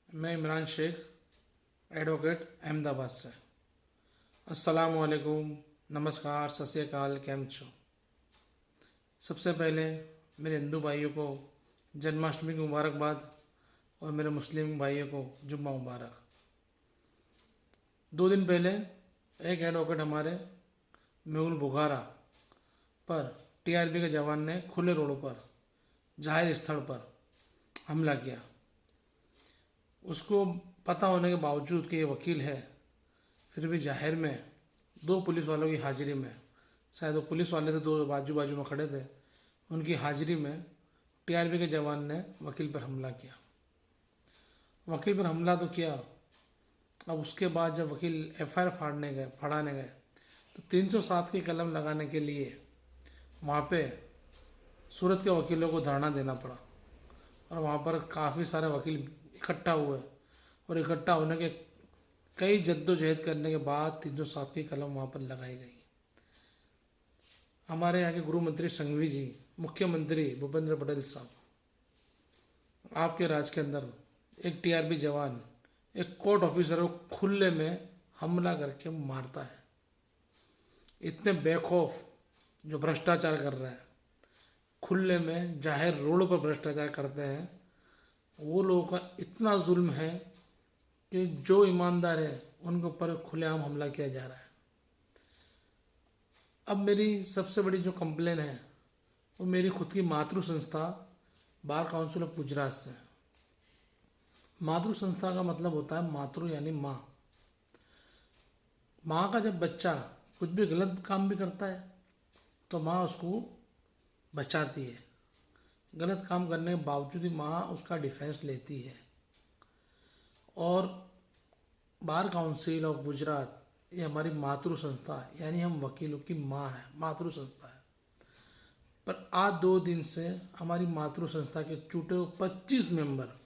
मैं इमरान शेख, एडवोकेट, अहमदाबाद से। अस्सलाम वालेकुम, नमस्कार, सत श्री अकाल, केम छो। सबसे पहले मेरे हिंदू भाइयों को जन्माष्टमी की मुबारकबाद और मेरे मुस्लिम भाइयों को जुम्मा मुबारक। 2 दिन पहले एक एडवोकेट हमारे मेहुल बुखारा पर टीआरपी के जवान ने खुले रोडों पर, जाहिर स्थल पर हमला किया। उसको पता होने के बावजूद कि ये वकील है, फिर भी जाहिर में 2 पुलिस वालों की हाजिरी में, शायद वो पुलिस वाले थे, 2 बाजू बाजू में खड़े थे, उनकी हाजिरी में टीआरपी के जवान ने वकील पर हमला किया। वकील पर हमला तो किया। अब उसके बाद जब वकील एफआईआर फाड़ाने गए तो 307 की कलम लगाने के लिए वहाँ पे सूरत के वकीलों को धरना देना पड़ा और वहाँ पर काफ़ी सारे वकील इकट्ठा हुए और इकट्ठा होने के कई जद्दोजहद करने के बाद 307 की कलम वहाँ पर लगाई गई। हमारे यहाँ के गृह मंत्री संघवी जी, मुख्यमंत्री भूपेंद्र पटेल साहब, आपके राज के अंदर एक टीआरपी जवान एक कोर्ट ऑफिसर को खुले में हमला करके मारता है। इतने बेखौफ जो भ्रष्टाचार कर रहा है, खुले में जाहिर रोड पर भ्रष्टाचार करते हैं, वो लोगों का इतना जुल्म है कि जो ईमानदार है उनके ऊपर खुलेआम हमला किया जा रहा है। अब मेरी सबसे बड़ी जो कंप्लेन है वो मेरी खुद की मातृ संस्था बार काउंसिल ऑफ गुजरात से। मातृ संस्था का मतलब होता है मातृ यानी माँ। माँ का जब बच्चा कुछ भी गलत काम भी करता है तो माँ उसको बचाती है। गलत काम करने के बावजूद भी माँ उसका डिफेंस लेती है। और बार काउंसिल ऑफ गुजरात ये हमारी मातृ संस्था है, यानी हम वकीलों की माँ है, मातृ संस्था है। पर आज 2 दिन से हमारी मातृ संस्था के छूटे हुए 25 मेंबर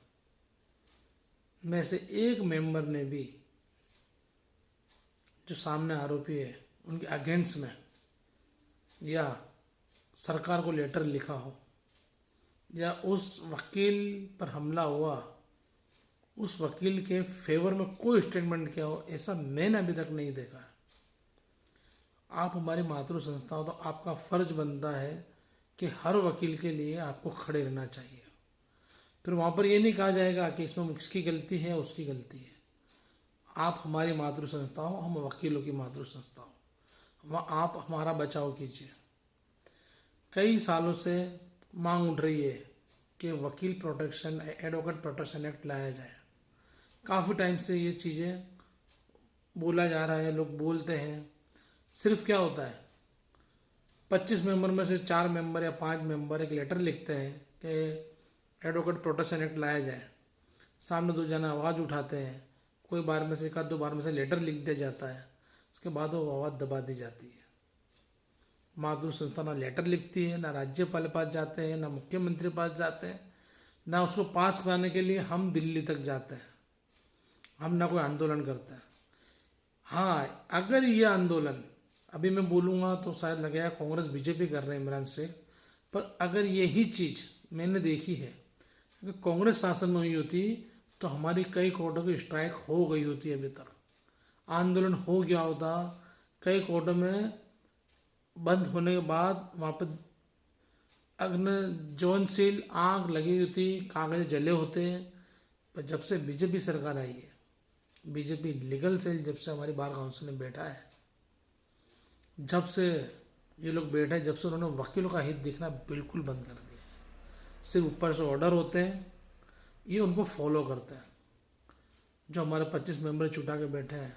में से एक मेंबर ने भी, जो सामने आरोपी है उनके अगेंस्ट में या सरकार को लेटर लिखा हो या उस वकील पर हमला हुआ उस वकील के फेवर में कोई स्टेटमेंट किया हो, ऐसा मैंने अभी तक नहीं देखा है। आप हमारी मातृ संस्था हो तो आपका फर्ज बनता है कि हर वकील के लिए आपको खड़े रहना चाहिए। फिर वहाँ पर ये नहीं कहा जाएगा कि इसमें किसकी गलती है उसकी गलती है। आप हमारी मातृ संस्था हो, हम वकीलों की मातृ संस्था हो, वहाँ आप हमारा बचाव कीजिए। कई सालों से मांग उठ रही है कि वकील प्रोटेक्शन, एडवोकेट प्रोटेक्शन एक्ट लाया जाए। काफ़ी टाइम से ये चीज़ें बोला जा रहा है, लोग बोलते हैं। सिर्फ क्या होता है, 25 मेंबर में से 4 मेंबर या 5 मेंबर एक लेटर लिखते हैं कि एडवोकेट प्रोटेक्शन एक्ट लाया जाए। सामने 2 जना आवाज़ उठाते हैं, कोई बार में से 1-2 बार में से लेटर लिख दिया जाता है, उसके बाद वो आवाज़ दबा दी जाती है। मातृ संस्था ना लेटर लिखती है, ना राज्यपाल पास जाते हैं, ना मुख्यमंत्री पास जाते हैं, ना उसको पास कराने के लिए हम दिल्ली तक जाते हैं, हम ना कोई आंदोलन करते हैं। हाँ, अगर ये आंदोलन अभी मैं बोलूँगा तो शायद लगेगा कांग्रेस बीजेपी कर रहे हैं इमरान शेख, पर अगर यही चीज़ मैंने देखी है, अगर कांग्रेस शासन में हुई होती तो हमारी कई कोर्टों की स्ट्राइक हो गई होती अभी तक, आंदोलन हो गया होता। कई कोर्टों में बंद होने के बाद वहाँ पर अग्नि ज्वलनशील आग लगी होती, कागज जले होते। पर जब से बीजेपी सरकार आई है, बीजेपी लीगल सेल जब से हमारी बार काउंसिल में बैठा है, जब से ये लोग बैठे हैं, जब से उन्होंने वकीलों का हित देखना बिल्कुल बंद कर दिया है। सिर्फ ऊपर से ऑर्डर होते हैं, ये उनको फॉलो करते हैं। जो हमारे 25 मेंबर छुटा के बैठे हैं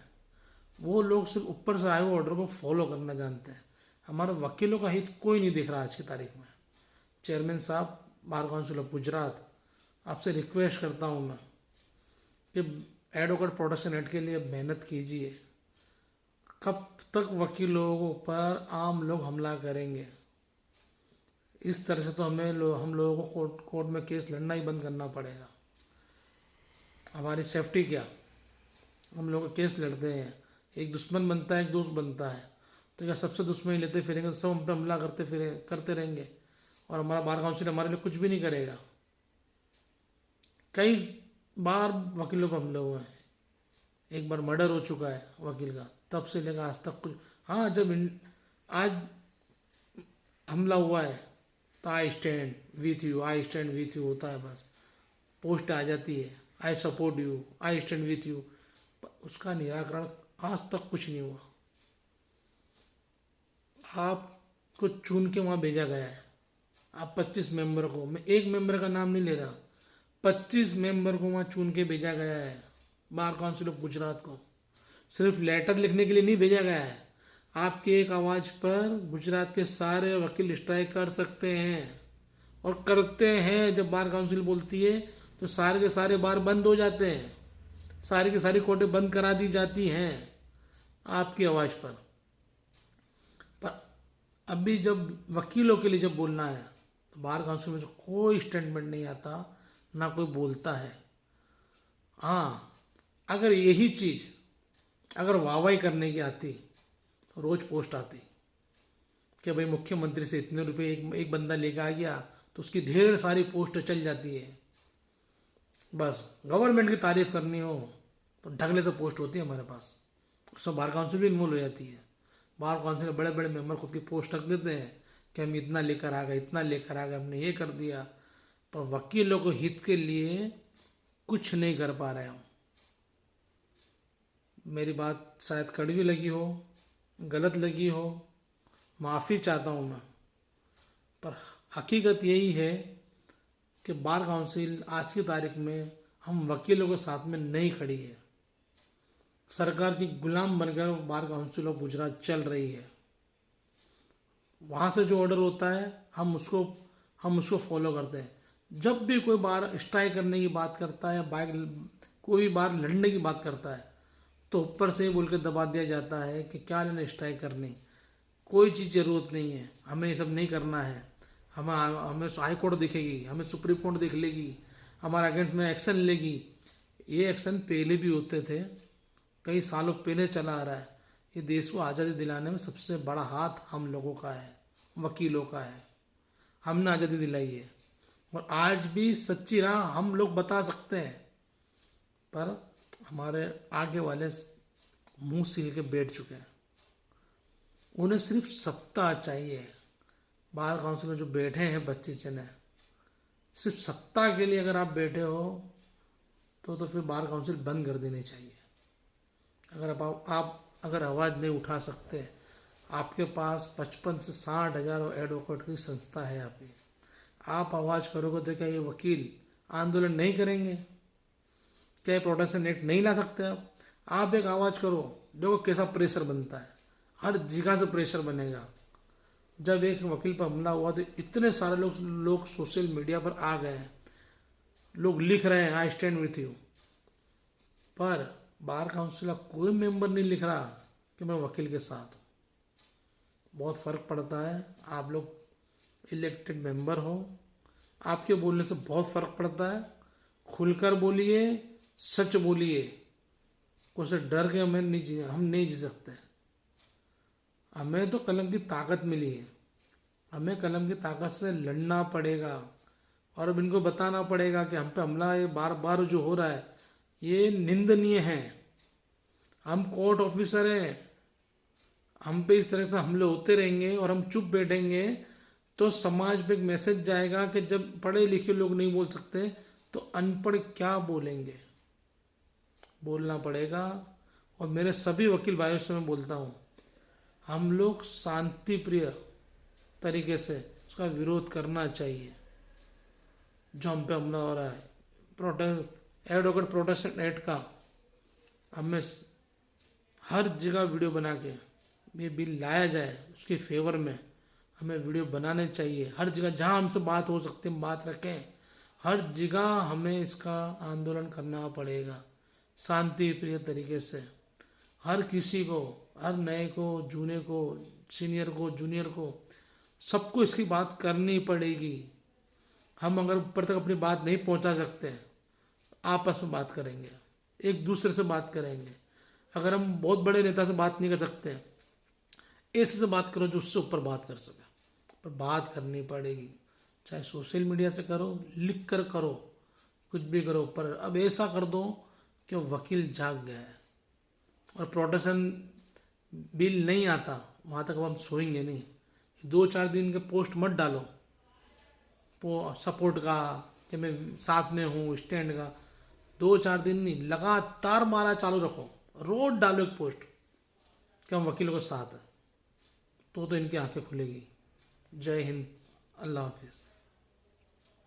वो लोग सिर्फ ऊपर से आए हुए ऑर्डर को फॉलो करना जानते हैं। हमारे वकीलों का हित कोई नहीं देख रहा आज की तारीख में। चेयरमैन साहब, बार काउंसिल ऑफ गुजरात, आपसे रिक्वेस्ट करता हूँ मैं कि एडवोकेट प्रोटेक्शन एक्ट के लिए मेहनत कीजिए। कब तक वकीलों पर आम लोग हमला करेंगे? इस तरह से तो हम लोगों को कोर्ट में केस लड़ना ही बंद करना पड़ेगा। हमारी सेफ्टी क्या, हम लोग केस लड़ते हैं, एक दुश्मन बनता है, एक दोस्त बनता है, तो क्या सबसे दुश्मनी लेते फिरेंगे तो सब हम पे हमला करते रहेंगे और हमारा बार काउंसिल हमारे लिए कुछ भी नहीं करेगा। कई बार वकीलों पर हमले हुए हैं। एक बार मर्डर हो चुका है वकील का, तब से लेकर आज तक कुछ। हाँ, आज हमला हुआ है तो I stand with you, I stand with you होता है बस। पोस्ट आ जाती है, I support you, I stand with you. उसका निराकरण आज तक कुछ नहीं हुआ। आपको चुन के वहाँ भेजा गया है। आप 25 मेंबर को, मैं एक मेंबर का नाम नहीं ले रहा, 25 मेंबर को वहाँ चुन के भेजा गया है बार काउंसिल ऑफ गुजरात को। सिर्फ लेटर लिखने के लिए नहीं भेजा गया है। आपकी एक आवाज़ पर गुजरात के सारे वकील स्ट्राइक कर सकते हैं और करते हैं। जब बार काउंसिल बोलती है तो सारे के सारे बार बंद हो जाते हैं, सारी की सारी कोर्टें बंद करा दी जाती हैं आपकी आवाज़ पर। अभी जब वकीलों के लिए जब बोलना है तो बार काउंसिल में से कोई स्टेटमेंट नहीं आता, ना कोई बोलता है। हाँ, अगर यही चीज़ अगर वाहवाही करने की आती तो रोज पोस्ट आती कि भाई मुख्यमंत्री से इतने रुपए एक बंदा लेके आ गया, तो उसकी ढेर सारी पोस्ट चल जाती है। बस गवर्नमेंट की तारीफ करनी हो तो ढगले से पोस्ट होती है हमारे पास। उसमें बार काउंसिल भी इन्वॉल्व हो जाती है। बार काउंसिल में बड़े बड़े मेंबर खुद की पोस्ट रख देते हैं कि हम इतना लेकर आ गए, इतना लेकर आ गए, हमने ये कर दिया। पर वकीलों को हित के लिए कुछ नहीं कर पा रहे हो। मेरी बात शायद कड़वी लगी हो, गलत लगी हो, माफ़ी चाहता हूँ मैं। पर हकीकत यही है कि बार काउंसिल आज की तारीख में हम वकीलों के साथ में नहीं खड़ी है। सरकार की गुलाम बनकर बार काउंसिल ऑफ गुजरात चल रही है। वहाँ से जो ऑर्डर होता है हम उसको फॉलो करते हैं। जब भी कोई बार स्ट्राइक करने की बात करता है या कोई बार लड़ने की बात करता है तो ऊपर से बोल के दबा दिया जाता है कि क्या लेना स्ट्राइक करनी, कोई चीज़ ज़रूरत नहीं है, हमें ये सब नहीं करना है। हमें हाई कोर्ट देखेगी, हमें सुप्रीम कोर्ट देख लेगी, हमारे अगेंस्ट में एक्शन लेगी। ये एक्शन पहले भी होते थे, कई सालों पहले चला आ रहा है। ये देश को आज़ादी दिलाने में सबसे बड़ा हाथ हम लोगों का है, वकीलों का है। हमने आज़ादी दिलाई है और आज भी सच्ची राह हम लोग बता सकते हैं। पर हमारे आगे वाले मुंह सील के बैठ चुके हैं। उन्हें सिर्फ सत्ता चाहिए। बार काउंसिल में जो बैठे हैं 25 जने, सिर्फ सत्ता के लिए अगर आप बैठे हो तो फिर बार काउंसिल बंद कर देनी चाहिए। अगर आप अगर आवाज़ नहीं उठा सकते, आपके पास 55 से 60 हज़ार एडवोकेट की संस्था है आपकी, आप आवाज़ करोगे तो क्या ये वकील आंदोलन नहीं करेंगे? क्या ये प्रोटेक्शन एक्ट नहीं ला सकते? आप एक आवाज़ करो, देखो कैसा प्रेशर बनता है। हर जगह से प्रेशर बनेगा। जब एक वकील पर हमला हुआ तो इतने सारे लोग सोशल मीडिया पर आ गए हैं, लोग लिख रहे हैं आई स्टैंड विथ यू। पर बार काउंसिल का कोई मेंबर नहीं लिख रहा कि मैं वकील के साथ हूँ। बहुत फ़र्क पड़ता है। आप लोग इलेक्टेड मेंबर हो, आपके बोलने से बहुत फ़र्क पड़ता है। खुलकर बोलिए, सच बोलिए। कुछ डर के हम नहीं जी सकते। हमें तो कलम की ताकत मिली है, हमें कलम की ताकत से लड़ना पड़ेगा और अब इनको बताना पड़ेगा कि हम पे हमला ये बार बार जो हो रहा है ये निंदनीय है। हम कोर्ट ऑफिसर हैं, हम पे इस तरह से हमले होते रहेंगे और हम चुप बैठेंगे तो समाज पे एक मैसेज जाएगा कि जब पढ़े लिखे लोग नहीं बोल सकते तो अनपढ़ क्या बोलेंगे। बोलना पड़ेगा। और मेरे सभी वकील भाइयों से मैं बोलता हूँ, हम लोग शांति प्रिय तरीके से उसका विरोध करना चाहिए जो हम पे हमला हो रहा है। एडवोकेट प्रोटेक्शन एक्ट का हमें हर जगह वीडियो बना के ये बिल लाया जाए, उसके फेवर में हमें वीडियो बनाने चाहिए। हर जगह जहाँ हमसे बात हो सकती है बात रखें, हर जगह हमें इसका आंदोलन करना पड़ेगा शांति प्रिय तरीके से। हर किसी को, हर नए को, जूने को, सीनियर को, जूनियर को, सबको इसकी बात करनी पड़ेगी। हम अगर ऊपर तक अपनी बात नहीं पहुंचा सकते, आपस में बात करेंगे, एक दूसरे से बात करेंगे। अगर हम बहुत बड़े नेता से बात नहीं कर सकते, ऐसे से बात करो जो उससे ऊपर बात कर सके। पर बात करनी पड़ेगी, चाहे सोशल मीडिया से करो, लिख कर करो, कुछ भी करो, पर अब ऐसा कर दो कि वकील जाग गया है और प्रोटेक्शन बिल नहीं आता वहाँ तक अब हम सोएंगे नहीं। 2-4 दिन के पोस्ट मत डालो सपोर्ट का कि मैं साथ में हूँ, स्टैंड का। 2-4 दिन नहीं, लगातार मारा चालू रखो, रोज डालो एक पोस्ट कि हम वकीलों के साथ हैं, तो इनकी आंखें खुलेगी। जय हिंद, अल्लाह हाफिज़।